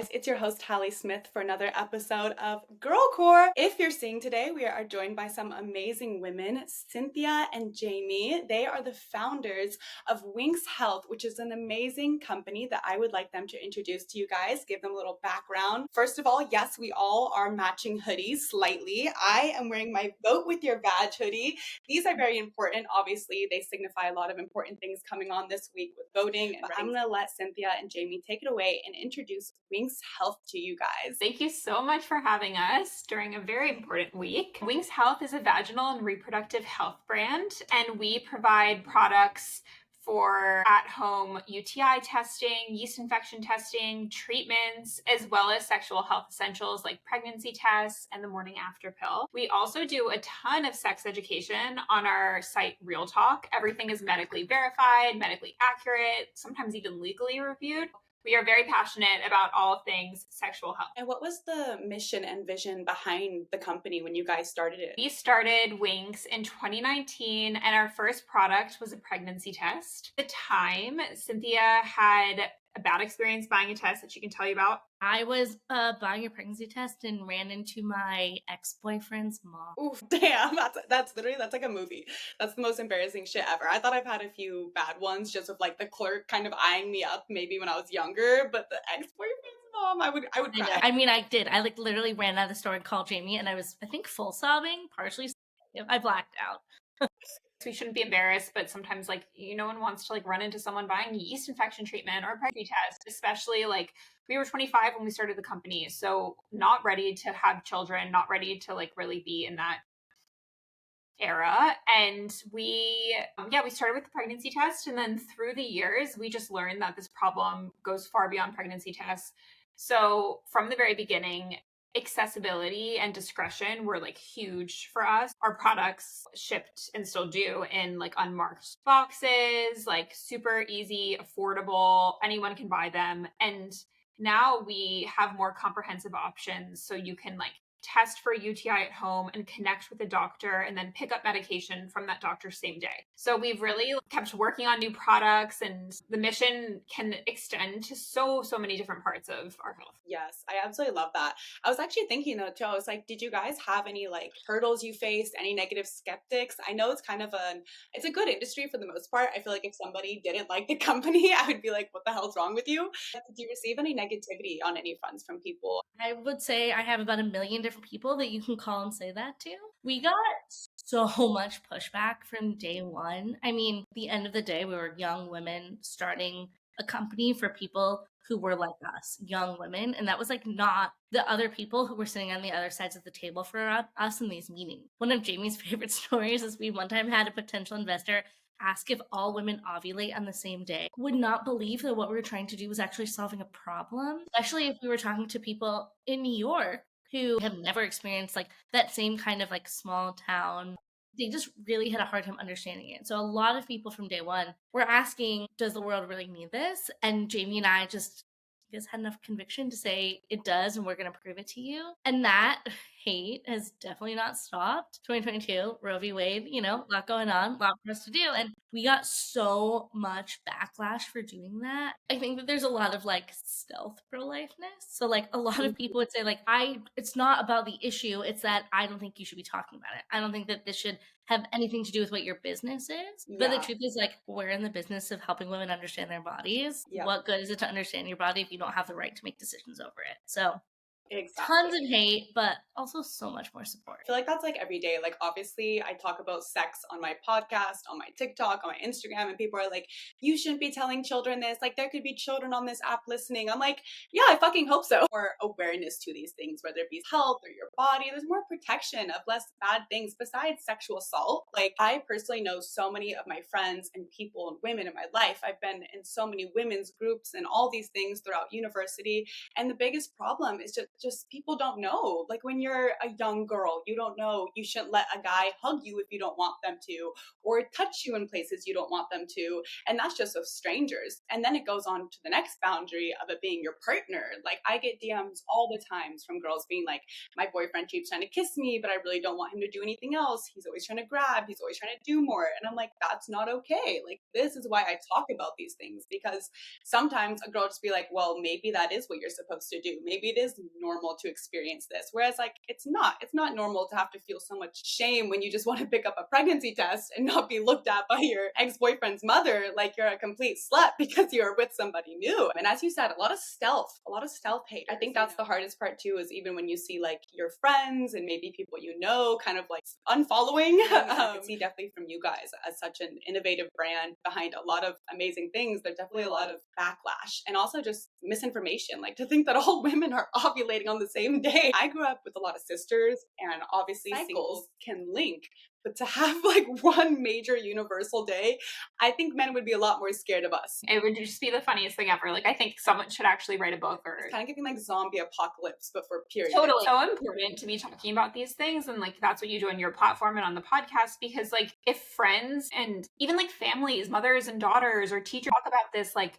guys, it's your host Halli.Smith for another episode of Girl Core. If you're seeing today, we are joined by some amazing women, Cynthia and Jamie. They are the founders of Winx Health, which is an amazing company that I would like them to introduce to you guys, give them a little background. First of all, yes, we all are matching hoodies slightly. I am wearing my Vote With Your Badge hoodie. These are very important. Obviously, they signify a lot of important things coming on this week with voting. But I'm going to let Cynthia and Jamie take it away and introduce Winx Health to you guys. Thank you so much for having us during a very important week. Winx Health is a vaginal and reproductive health brand, and we provide products for at-home UTI testing, yeast infection testing, treatments, as well as sexual health essentials like pregnancy tests and the morning after pill. We also do a ton of sex education on our site Real Talk. Everything is medically verified, medically accurate, sometimes even legally reviewed. We are very passionate about all things sexual health. And what was the mission and vision behind the company when you guys started it? We started Winx in 2019, and our first product was a pregnancy test. At the time, Cynthia had a bad experience buying a test that she can tell you about. I was buying a pregnancy test and ran into my ex-boyfriend's mom. Oof, damn, that's like a movie. That's the most embarrassing shit ever. I thought I've had a few bad ones just with like the clerk kind of eyeing me up maybe when I was younger, but the ex-boyfriend's mom, I would cry. I mean, I did. I like literally ran out of the store and called Jamie, and I was, I think, full sobbing, partially. I blacked out. We shouldn't be embarrassed, but sometimes like no one wants to like run into someone buying yeast infection treatment or a pregnancy test, especially like we were 25 when we started the company. So not ready to have children, not ready to like really be in that era. And we started with the pregnancy test. And then through the years, we just learned that this problem goes far beyond pregnancy tests. So from the very beginning, accessibility and discretion were like huge for us. Our products shipped and still do in like unmarked boxes, like super easy, affordable, anyone can buy them. And now we have more comprehensive options. So you can like test for UTI at home and connect with a doctor and then pick up medication from that doctor same day. So we've really kept working on new products, and the mission can extend to so many different parts of our health. Yes, I absolutely love that. I was actually thinking though too, I was like, did you guys have any like hurdles you faced, any negative skeptics? I know it's kind of it's a good industry for the most part. I feel like if somebody didn't like the company, I would be like, what the hell's wrong with you? Did you receive any negativity on any fronts from people? I would say I have about 1 million different people that you can call and say that to. We got so much pushback from day one. I mean, at the end of the day, we were young women starting a company for people who were like us, young women. And that was like not the other people who were sitting on the other sides of the table for us in these meetings. One of Jamie's favorite stories is we one time had a potential investor ask if all women ovulate on the same day. Would not believe that what we were trying to do was actually solving a problem, especially if we were talking to people in New York who have never experienced like that same kind of like small town. They just really had a hard time understanding it. So a lot of people from day one were asking, does the world really need this? And Jamie and I just had enough conviction to say it does, and we're going to prove it to you. And that hate has definitely not stopped. 2022, Roe v. Wade, a lot going on, a lot for us to do. And we got so much backlash for doing that. I think that there's a lot of like stealth pro-lifeness. So like a lot of people would say like, it's not about the issue. It's that I don't think you should be talking about it. I don't think that this should have anything to do with what your business is. Yeah. But the truth is like, we're in the business of helping women understand their bodies. Yeah. What good is it to understand your body if you don't have the right to make decisions over it? So exactly. Tons of hate, but also so much more support. I feel like that's like every day. Like obviously I talk about sex on my podcast, on my TikTok, on my Instagram, and people are like, you shouldn't be telling children this. Like there could be children on this app listening. I'm like, yeah, I fucking hope so. More awareness to these things, whether it be health or your body. There's more protection of less bad things besides sexual assault. Like I personally know so many of my friends and people and women in my life. I've been in so many women's groups and all these things throughout university. And the biggest problem is just just people don't know. Like when you're a young girl, you don't know you shouldn't let a guy hug you if you don't want them to, or touch you in places you don't want them to. And that's just with strangers. And then it goes on to the next boundary of it being your partner. Like I get DMs all the times from girls being like, my boyfriend keeps trying to kiss me, but I really don't want him to do anything else. He's always trying to grab, he's always trying to do more. And I'm like, that's not okay. Like this is why I talk about these things, because sometimes a girl just be like, well, maybe that is what you're supposed to do. Maybe it is normal to experience this. Whereas like, it's not normal to have to feel so much shame when you just want to pick up a pregnancy test and not be looked at by your ex-boyfriend's mother like you're a complete slut because you're with somebody new. And as you said, a lot of stealth hate. I think that's the hardest part too, is even when you see like your friends and maybe people you know kind of like unfollowing. I can see definitely from you guys as such an innovative brand behind a lot of amazing things. There's definitely a lot of backlash and also just misinformation. Like to think that all women are ovulating on the same day. I grew up with a lot of sisters, and obviously singles can link. But to have like one major universal day, I think men would be a lot more scared of us. It would just be the funniest thing ever. Like I think someone should actually write a book, or it's kind of giving like zombie apocalypse, but for period. Totally. So important to be talking about these things, and like that's what you do on your platform and on the podcast, because like if friends and even like families, mothers and daughters or teachers talk about this, like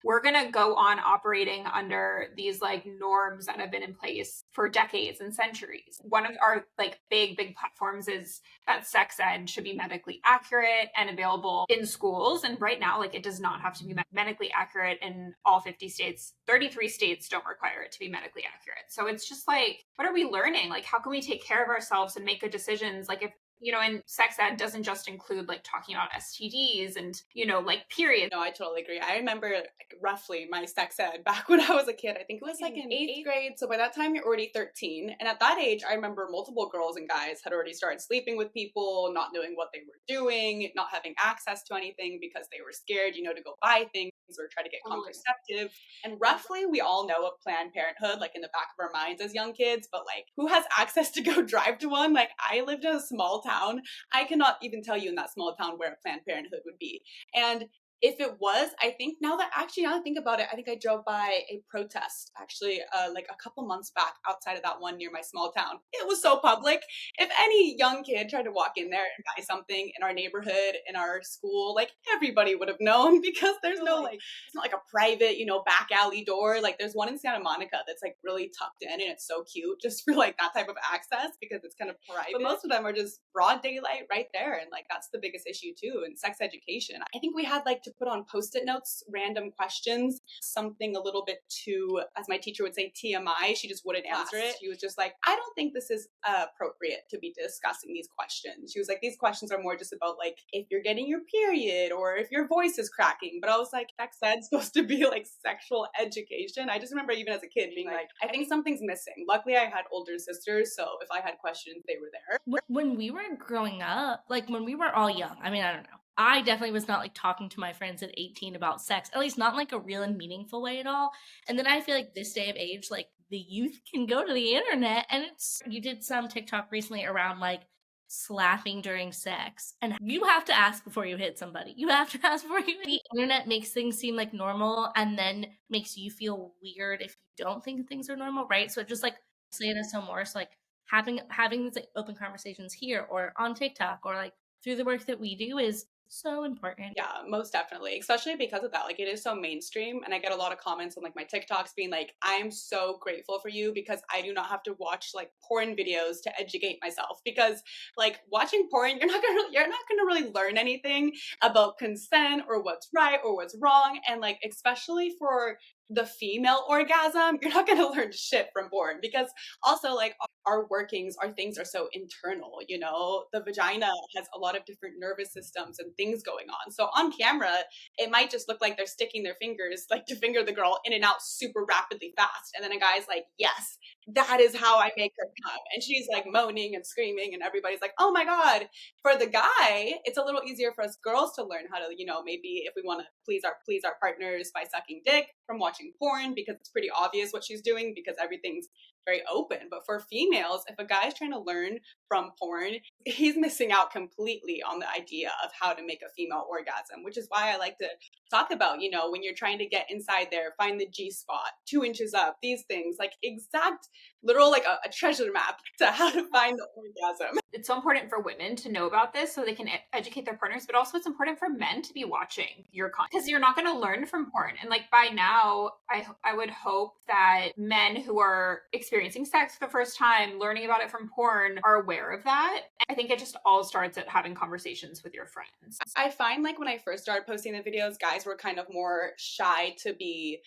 we're going to go on operating under these like norms that have been in place for decades and centuries. One of our like big platforms is that sex ed should be medically accurate and available in schools. And right now, like it does not have to be medically accurate in all 50 states. 33 states don't require it to be medically accurate. So it's just like, what are we learning? Like, how can we take care of ourselves and make good decisions? Like if, you know, and sex ed doesn't just include like talking about STDs and, you know, like periods. No, I totally agree. I remember like, roughly my sex ed back when I was a kid. I think it was like in 8th grade. So by that time you're already 13. And at that age, I remember multiple girls and guys had already started sleeping with people, not knowing what they were doing, not having access to anything because they were scared, you know, to go buy things or try to get contraceptive. And roughly we all know of Planned Parenthood, like in the back of our minds as young kids, but like who has access to go drive to one? Like I lived in a small town. I cannot even tell you in that small town where a Planned Parenthood would be. And if it was, I think now that I think about it, I think I drove by a protest actually like a couple months back outside of that one near my small town. It was so public. If any young kid tried to walk in there and buy something in our neighborhood, in our school, like everybody would have known, because there's no like, it's not like a private, you know, back alley door. Like there's one in Santa Monica that's like really tucked in and it's so cute just for like that type of access because it's kind of private. But most of them are just broad daylight right there. And like that's the biggest issue too in sex education. I think we had like to put on Post-it notes, random questions, something a little bit too, as my teacher would say, TMI. She just wouldn't answer it. She was just like, I don't think this is appropriate to be discussing these questions. She was like, these questions are more just about like if you're getting your period or if your voice is cracking. But I was like, sex ed's supposed to be like sexual education. I just remember even as a kid being like, I think something's missing. Luckily I had older sisters, so if I had questions, they were there. When we were growing up, like when we were all young, I mean, I don't know. I definitely was not like talking to my friends at 18 about sex, at least not in like a real and meaningful way at all. And then I feel like this day of age, like the youth can go to the internet, and you did some TikTok recently around like slapping during sex, and you have to ask before you hit somebody. You have to ask before you hit. The internet makes things seem like normal and then makes you feel weird if you don't think things are normal, right? So it just like saying it some more. So like having these like open conversations here or on TikTok or like through the work that we do is so important. Yeah, most definitely. Especially because of that. Like it is so mainstream. And I get a lot of comments on like my TikToks being like, I'm so grateful for you because I do not have to watch like porn videos to educate myself. Because like watching porn, you're not gonna really learn anything about consent or what's right or what's wrong. And like especially for the female orgasm, you're not gonna learn shit from porn, because also like our workings, our things are so internal, you know, the vagina has a lot of different nervous systems and things going on. So on camera, it might just look like they're sticking their fingers like to finger the girl in and out super rapidly fast. And then a guy's like, yes, that is how I make her come. And she's like moaning and screaming and everybody's like, oh my God. For the guy, it's a little easier for us girls to learn how to, you know, maybe if we want to please our partners by sucking dick from watching porn, because it's pretty obvious what she's doing because everything's very open. But for females, if a guy's trying to learn from porn, he's missing out completely on the idea of how to make a female orgasm, which is why I like to talk about, you know, when you're trying to get inside there, find the G spot, 2 inches up, these things, like exact literal, like a treasure map to how to find the orgasm. It's so important for women to know about this so they can educate their partners, but also it's important for men to be watching your content because you're not going to learn from porn. And like by now, I would hope that men who are experiencing sex for the first time, learning about it from porn, are aware of that. I think it just all starts at having conversations with your friends. I find like when I first started posting the videos, guys were kind of more shy to be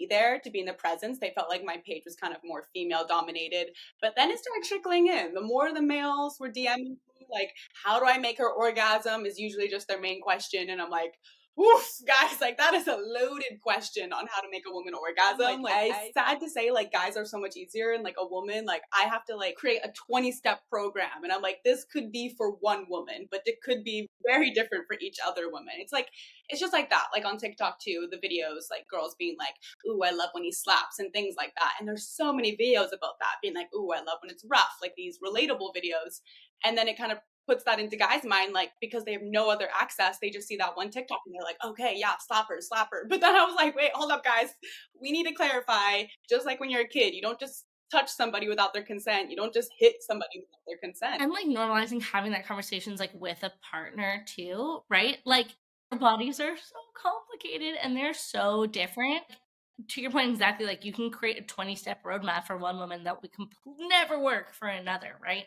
there, to be in the presence. They felt like my page was kind of more female dominated, but then it started trickling in. The more the males were DMing me, like, how do I make her orgasm is usually just their main question. And I'm like, oof, guys, like that is a loaded question on how to make a woman orgasm. Like, it's sad to say, like, guys are so much easier, and like a woman, like I have to like create a 20-step program, and I'm like, this could be for one woman, but it could be very different for each other woman. It's like, it's just like that. Like on TikTok too, the videos, like girls being like, ooh, I love when he slaps and things like that. And there's so many videos about that, being like, ooh, I love when it's rough, like these relatable videos. And then it kind of puts that into guys' mind, like, because they have no other access, they just see that one TikTok and they're like, okay, yeah, slap her, slap her. But then I was like, wait, hold up, guys. We need to clarify, just like when you're a kid, you don't just touch somebody without their consent. You don't just hit somebody without their consent. And like normalizing having that conversations like with a partner too, right? Like our bodies are so complicated and they're so different. To your point, exactly, like you can create a 20-step roadmap for one woman that would never work for another, right?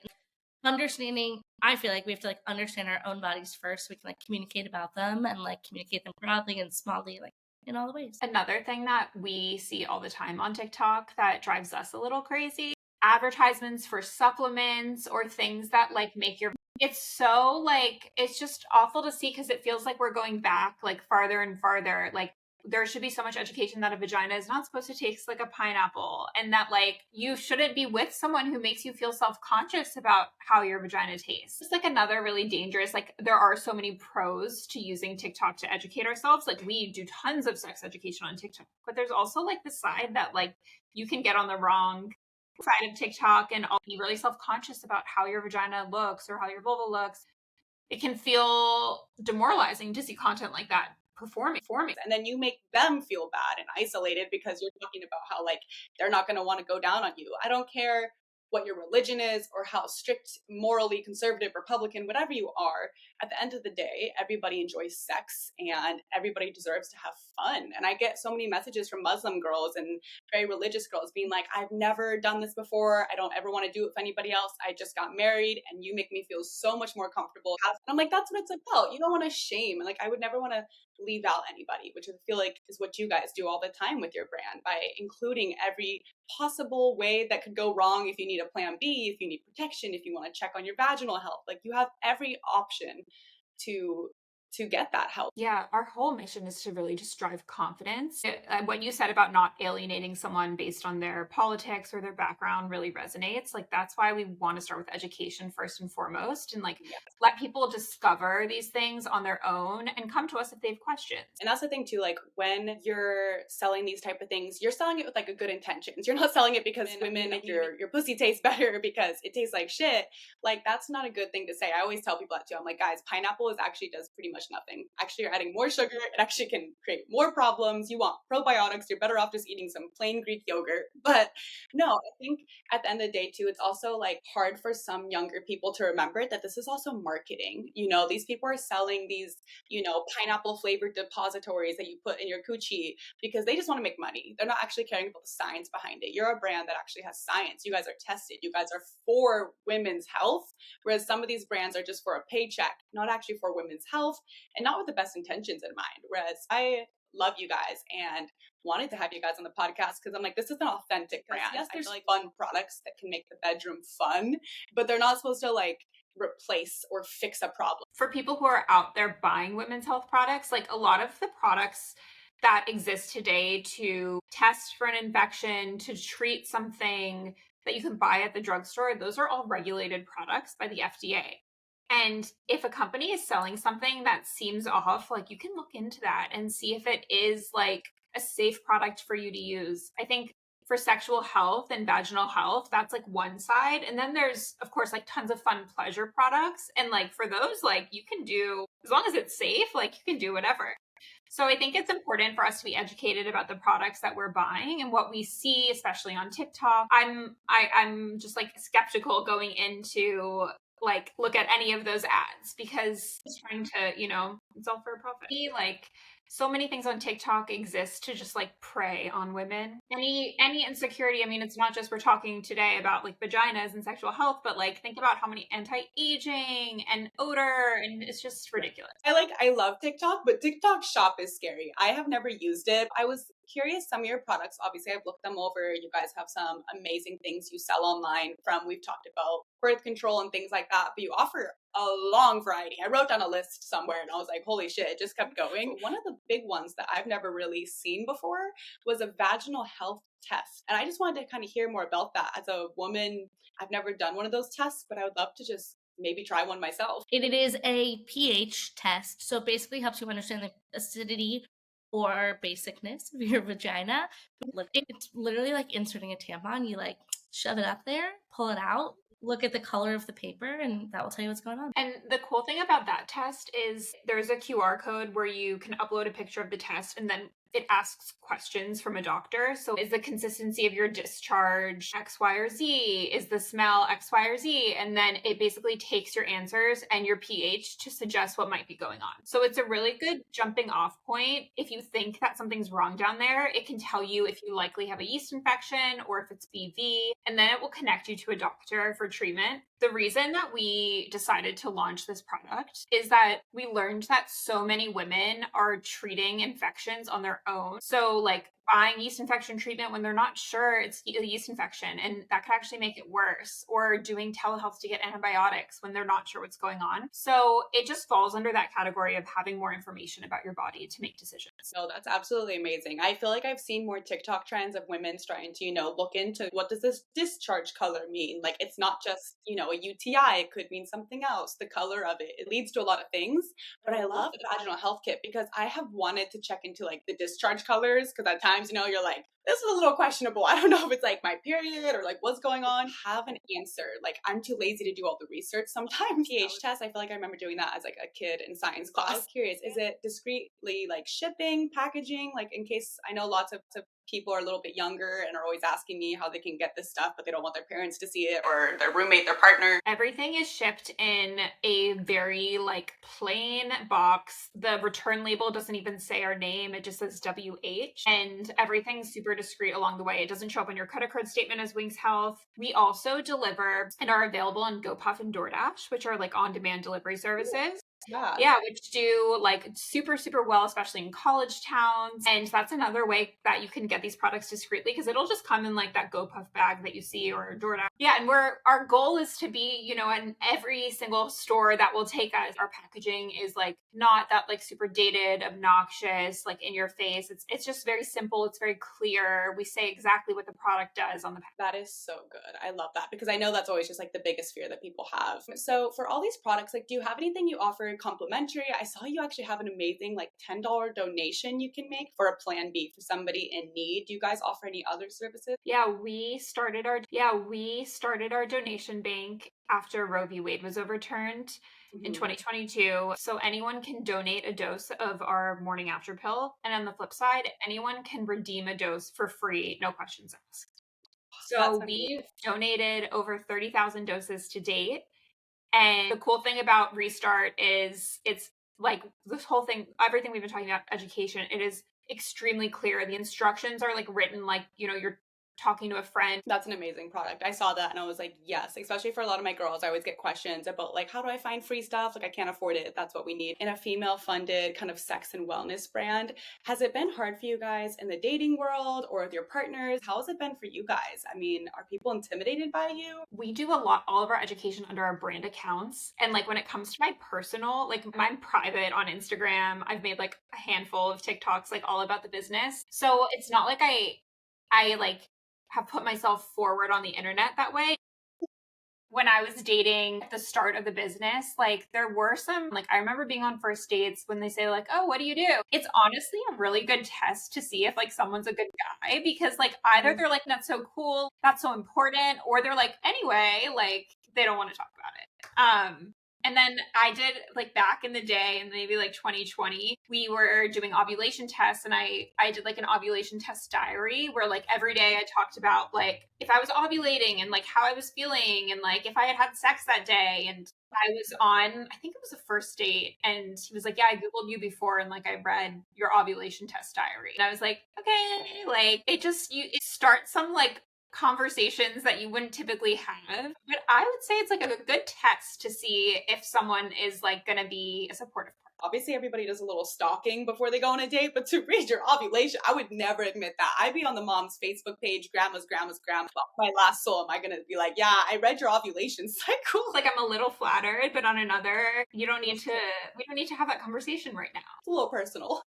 Understanding, I feel like we have to like understand our own bodies first so we can like communicate about them and like communicate them broadly and smallly, like in all the ways. Another thing that we see all the time on TikTok that drives us a little crazy, advertisements for supplements or things that like make your, it's so like, it's just awful to see because it feels like we're going back like farther and farther. Like there should be so much education that a vagina is not supposed to taste like a pineapple, and that like you shouldn't be with someone who makes you feel self-conscious about how your vagina tastes. It's like another really dangerous, like there are so many pros to using TikTok to educate ourselves. Like we do tons of sex education on TikTok, but there's also like the side that like you can get on the wrong side of TikTok and be really self-conscious about how your vagina looks or how your vulva looks. It can feel demoralizing to see content like that performing. And then you make them feel bad and isolated because you're talking about how like they're not going to want to go down on you. I don't care what your religion is or how strict, morally conservative, Republican, whatever you are. At the end of the day, everybody enjoys sex and everybody deserves to have fun. And I get so many messages from Muslim girls and very religious girls being like, I've never done this before. I don't ever want to do it with anybody else. I just got married and you make me feel so much more comfortable. And I'm like, that's what it's about. You don't want to shame. Like, I would never want to leave out anybody, which I feel like is what you guys do all the time with your brand by including every possible way that could go wrong. If you need a plan B, if you need protection, if you want to check on your vaginal health, like you have every option to get that help. Yeah, our whole mission is to really just drive confidence. What you said about not alienating someone based on their politics or their background really resonates. Like that's why we want to start with education first and foremost, and like let people discover these things on their own and come to us if they have questions. And that's the thing too, like when you're selling these type of things, you're selling it with like a good intentions. You're not selling it because women make your pussy taste better because it tastes like shit. Like that's not a good thing to say. I always tell people that too. I'm like, guys, pineapple actually does pretty much nothing. Actually, you're adding more sugar. It actually can create more problems. You want probiotics. You're better off just eating some plain Greek yogurt. But no, I think at the end of the day too, it's also like hard for some younger people to remember that this is also marketing. You know, these people are selling these, you know, pineapple flavored depositories that you put in your coochie because they just want to make money. They're not actually caring about the science behind it. You're a brand that actually has science. You guys are tested. You guys are for women's health, whereas some of these brands are just for a paycheck, not actually for women's health and not with the best intentions in mind. Whereas I love you guys and wanted to have you guys on the podcast because I'm like, this is an authentic brand. Yes, there's like fun products that can make the bedroom fun, but they're not supposed to like replace or fix a problem. For people who are out there buying women's health products, like a lot of the products that exist today to test for an infection, to treat something that you can buy at the drugstore, those are all regulated products by the FDA. And if a company is selling something that seems off, like you can look into that and see if it is like a safe product for you to use. I think for sexual health and vaginal health, that's like one side. And then there's, of course, like tons of fun pleasure products. And like for those, like you can do, as long as it's safe, like you can do whatever. So I think it's important for us to be educated about the products that we're buying and what we see, especially on TikTok. I'm just like skeptical going into like look at any of those ads because it's trying to, it's all for a profit. Like so many things on TikTok exist to just like prey on women. Any insecurity. I mean, it's not just we're talking today about like vaginas and sexual health, but like think about how many anti-aging and odor, and it's just ridiculous. I love TikTok, but TikTok shop is scary. I have never used it. I was curious, some of your products, obviously I've looked them over. You guys have some amazing things you sell online we've talked about birth control and things like that, but you offer a long variety. I wrote down a list somewhere and I was like, holy shit, it just kept going. One of the big ones that I've never really seen before was a vaginal health test. And I just wanted to kind of hear more about that. As a woman, I've never done one of those tests, but I would love to just maybe try one myself. It is a pH test, so it basically helps you understand the acidity or basicness of your vagina. It's literally like inserting a tampon. You like shove it up there, pull it out, look at the color of the paper, and that will tell you what's going on. And the cool thing about that test is there's a QR code where you can upload a picture of the test and then it asks questions from a doctor. So is the consistency of your discharge X, Y, or Z? Is the smell X, Y, or Z? And then it basically takes your answers and your pH to suggest what might be going on. So it's a really good jumping off point. If you think that something's wrong down there, it can tell you if you likely have a yeast infection or if it's BV, and then it will connect you to a doctor for treatment. The reason that we decided to launch this product is that we learned that so many women are treating infections on their own. So like buying yeast infection treatment when they're not sure it's a yeast infection, and that could actually make it worse, or doing telehealth to get antibiotics when they're not sure what's going on. So it just falls under that category of having more information about your body to make decisions. So that's absolutely amazing. I feel like I've seen more TikTok trends of women starting to, look into what does this discharge color mean? Like it's not just, a UTI, it could mean something else, the color of it. It leads to a lot of things. But I love the vaginal health kit because I have wanted to check into like the discharge colors because at times, you're like, this is a little questionable. I don't know if it's like my period or like what's going on. Have an answer. Like I'm too lazy to do all the research sometimes. pH test, I feel like I remember doing that as like a kid in science class. I was curious, is it discreetly like shipping, packaging? Like in case I know lots of people are a little bit younger and are always asking me how they can get this stuff, but they don't want their parents to see it or their roommate, their partner. Everything is shipped in a very like plain box. The return label doesn't even say our name. It just says WH, and everything's super discreet along the way. It doesn't show up on your credit card statement as Winx Health. We also deliver and are available on GoPuff and DoorDash, which are like on-demand delivery services. Yeah, which do like super, super well, especially in college towns. And that's another way that you can get these products discreetly because it'll just come in like that GoPuff bag that you see or DoorDash. Yeah, and our goal is to be, in every single store that will take us. Our packaging is like not that like super dated, obnoxious, like in your face. It's just very simple. It's very clear. We say exactly what the product does on the package. That is so good. I love that because I know that's always just like the biggest fear that people have. So for all these products, like do you have anything you offer complimentary? I saw you actually have an amazing like $10 donation you can make for a plan B for somebody in need. Do you guys offer any other services? Yeah, we started our donation bank after Roe v. Wade was overturned in 2022. So anyone can donate a dose of our morning after pill. And on the flip side, anyone can redeem a dose for free, no questions asked. So we've donated over 30,000 doses to date. And the cool thing about Restart is it's like this whole thing, everything we've been talking about, education, it is extremely clear. The instructions are like written like, you're talking to a friend. That's an amazing product. I saw that and I was like, yes, especially for a lot of my girls. I always get questions about like, how do I find free stuff? Like I can't afford it. That's what we need. In a female funded kind of sex and wellness brand, has it been hard for you guys in the dating world or with your partners? How has it been for you guys? I mean, are people intimidated by you? We do all of our education under our brand accounts. And like when it comes to my personal, like I'm private on Instagram. I've made like a handful of TikToks, like all about the business. So it's not like I like have put myself forward on the internet that way. When I was dating at the start of the business, like there were some, like I remember being on first dates when they say like, oh, what do you do? It's honestly a really good test to see if like someone's a good guy because like either they're like, that's so cool, that's so important, or they're like, anyway, like they don't want to talk about it. And then I did, like, back in the day, in maybe like 2020, we were doing ovulation tests, and I did like an ovulation test diary where like every day I talked about like if I was ovulating and like how I was feeling and like if I had had sex that day. And I was on, I think it was a first date, and he was like, yeah, I Googled you before and like I read your ovulation test diary. And I was like, okay, like it starts some like conversations that you wouldn't typically have. But I would say it's like a good test to see if someone is like going to be a supportive partner. Obviously, everybody does a little stalking before they go on a date, but to read your ovulation, I would never admit that. I'd be on the mom's Facebook page, grandma. My last soul, am I going to be like, yeah, I read your ovulation cycle? Like, I'm a little flattered, but on another, we don't need to have that conversation right now. It's a little personal.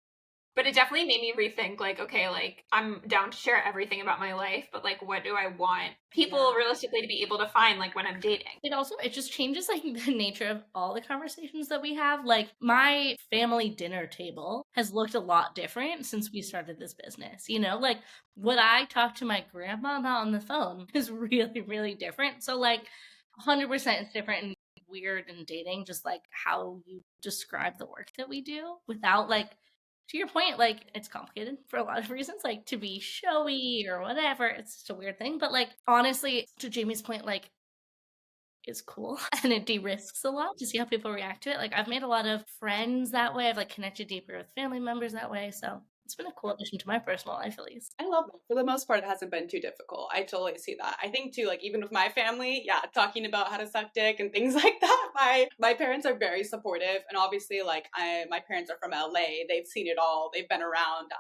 But it definitely made me rethink, like, okay, like, I'm down to share everything about my life, but, like, what do I want people realistically to be able to find, like, when I'm dating? It just changes, like, the nature of all the conversations that we have. Like, my family dinner table has looked a lot different since we started this business, you know? Like, what I talk to my grandma about on the phone is really, really different. So, like, 100% it's different and weird in dating, just, like, how you describe the work that we do without, like, to your point, like, it's complicated for a lot of reasons, like, to be showy or whatever. It's just a weird thing. But, like, honestly, to Jamie's point, like, it's cool and it de-risks a lot to see how people react to it. Like, I've made a lot of friends that way. I've, like, connected deeper with family members that way. So it's been a cool addition to my personal life, at least. I love that. For the most part, it hasn't been too difficult. I totally see that. I think too, like, even with my family, talking about how to suck dick and things like that, my parents are very supportive. And obviously, like, my parents are from LA. They've seen it all. They've been around.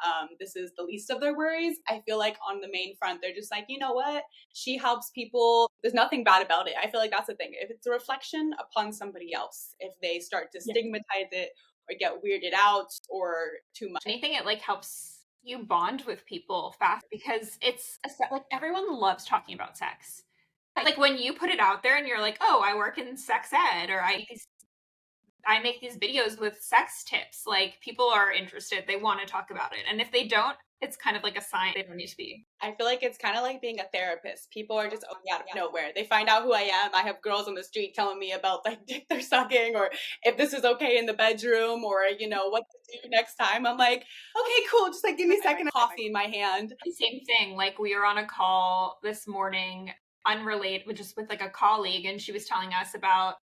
This is the least of their worries. I feel like on the main front, they're just like, you know what? She helps people. There's nothing bad about it. I feel like that's the thing. If it's a reflection upon somebody else, if they start to stigmatize it or get weirded out or too much. Anything, it, like, helps you bond with people fast, because it's like everyone loves talking about sex. Like, when you put it out there and you're like, oh, I work in sex ed, or I make these videos with sex tips, like, people are interested. They want to talk about it. And if they don't, it's kind of like a sign they don't need to be. I feel like it's kind of like being a therapist. People are just out of nowhere. They find out who I am. I have girls on the street telling me about, like, dick they're sucking, or if this is okay in the bedroom, or, you know, what to do next time. I'm like, okay, cool. Just, like, give me a second of coffee in my hand. Same thing. Like, we were on a call this morning, unrelated, just with like a colleague, and she was telling us about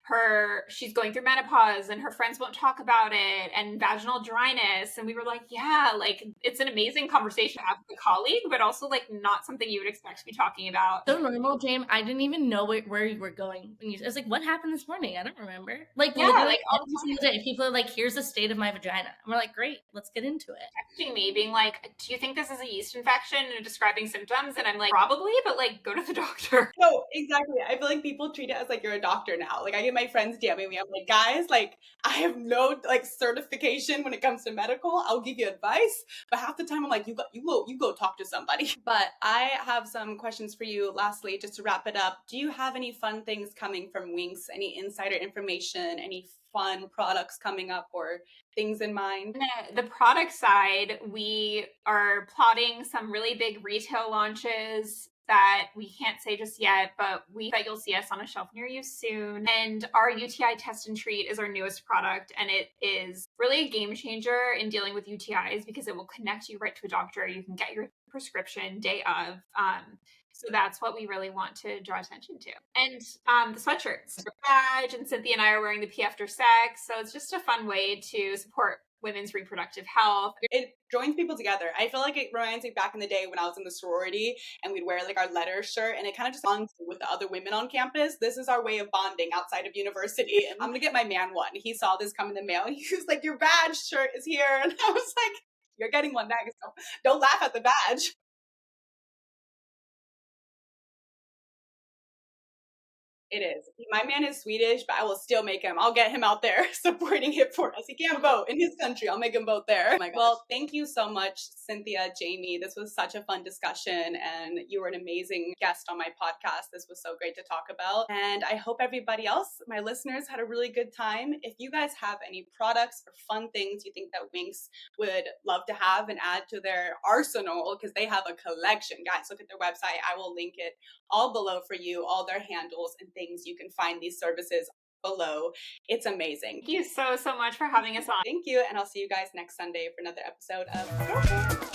she's going through menopause and her friends won't talk about it, and vaginal dryness. And we were like, yeah, like, it's an amazing conversation to have with a colleague, but also, like, not something you would expect to be talking about. So normal, James. I didn't even know where you were going when I was like, what happened this morning? I don't remember. Like, literally, like, all the day, people are like, here's the state of my vagina. And we're like, great, let's get into it. Texting me being like, do you think this is a yeast infection, and describing symptoms? And I'm like, probably, but, like, go to the doctor. No, exactly. I feel like people treat it as like you're a doctor now. Like, I get my friends DMing me. I'm like, guys, like, I have no, like, certification when it comes to medical. I'll give you advice, but half the time I'm like, you go talk to somebody. But I have some questions for you. Lastly, just to wrap it up, do you have any fun things coming from Winx? Any insider information? Any fun products coming up or things in mind? The product side, we are plotting some really big retail launches that we can't say just yet, but that you'll see us on a shelf near you soon. And our UTI test and treat is our newest product, and it is really a game changer in dealing with UTIs, because it will connect you right to a doctor. You can get your prescription day of. So that's what we really want to draw attention to. And the sweatshirts, badge, and Cynthia and I are wearing the P after sex. So it's just a fun way to support women's reproductive health. It joins people together. I feel like it reminds me back in the day when I was in the sorority and we'd wear, like, our letter shirt, and it kind of just bonds with the other women on campus. This is our way of bonding outside of university. And I'm gonna get my man one. He saw this come in the mail and he was like, your badge shirt is here. And I was like, you're getting one next. So don't laugh at the badge. It is. My man is Swedish, but I will still make him. I'll get him out there supporting it for us. He can't vote in his country. I'll make him vote there. Oh my gosh. Well, thank you so much, Cynthia, Jamie. This was such a fun discussion, and you were an amazing guest on my podcast. This was so great to talk about. And I hope everybody else, my listeners, had a really good time. If you guys have any products or fun things you think that Winx would love to have and add to their arsenal, because they have a collection. Guys, look at their website. I will link it all below for you, all their handles and things you can find these services below. It's amazing. Thank you so much for having us on. Thank you, and I'll see you guys next Sunday for another episode of Girl Core.